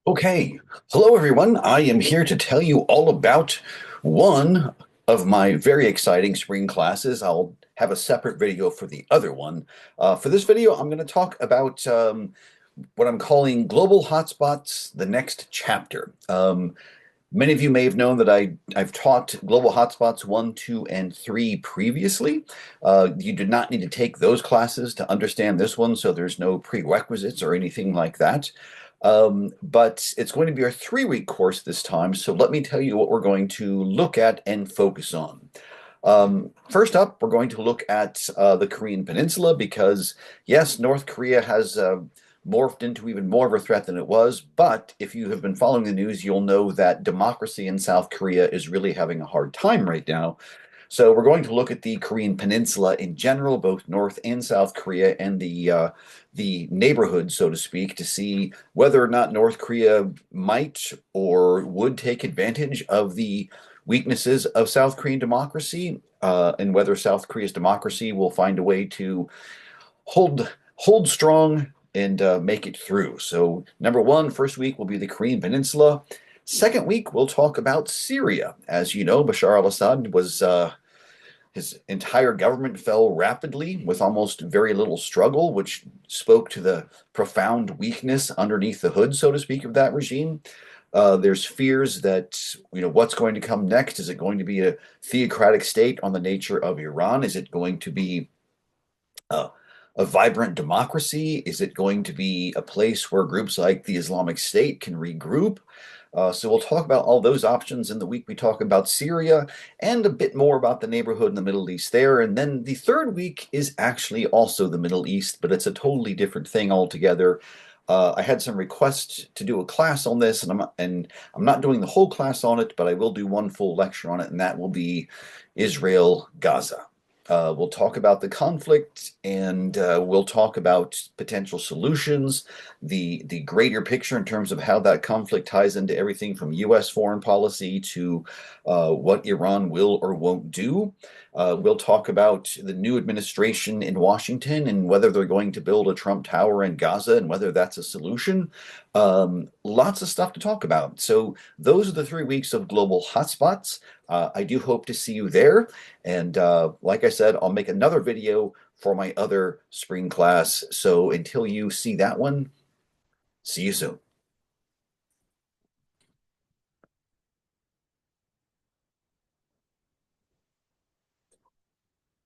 Okay, hello everyone. I am here to tell you all about one of my very exciting spring classes. I'll have a separate video for the other one. For this video, I'm going to talk about what I'm calling Global Hotspots, the next chapter. Many of you may have known that I've taught Global Hotspots 1, 2, and 3 previously. You did not need to take those classes to understand this one, so there's no prerequisites or anything like that. But it's going to be our 3-week course this time, so let me tell you what we're going to look at and focus on. First up, we're going to look at the Korean Peninsula because, yes, North Korea has morphed into even more of a threat than it was. But if you have been following the news, you'll know that democracy in South Korea is really having a hard time right now. So we're going to look at the Korean Peninsula in general, both North and South Korea, and the neighborhood, so to speak, to see whether or not North Korea might or would take advantage of the weaknesses of South Korean democracy, and whether South Korea's democracy will find a way to hold strong and make it through. So, number one, first week will be the Korean Peninsula. Second week, we'll talk about Syria. As you know, Bashar al-Assad was his entire government fell rapidly with almost very little struggle, which spoke to the profound weakness underneath the hood, so to speak, of that regime. There's fears that, what's going to come next? Is it going to be a theocratic state on the nature of Iran? Is it going to be uh, a vibrant democracy? Is it going to be a place where groups like the Islamic State can regroup? So we'll talk about all those options in the week. We talk about Syria and a bit more about the neighborhood in the Middle East there. And then the third week is actually also the Middle East, but it's a totally different thing altogether. I had some requests to do a class on this, and I'm not doing the whole class on it, but I will do one full lecture on it, and that will be Israel Gaza. We'll talk about the conflict, and we'll talk about potential solutions, the greater picture in terms of how that conflict ties into everything from U.S. foreign policy to what Iran will or won't do. We'll talk about the new administration in Washington and whether they're going to build a Trump Tower in Gaza and whether that's a solution. Lots of stuff to talk about. So those are the 3 weeks of global hotspots. I do hope to see you there. And like I said, I'll make another video for my other spring class. So until you see that one, see you soon.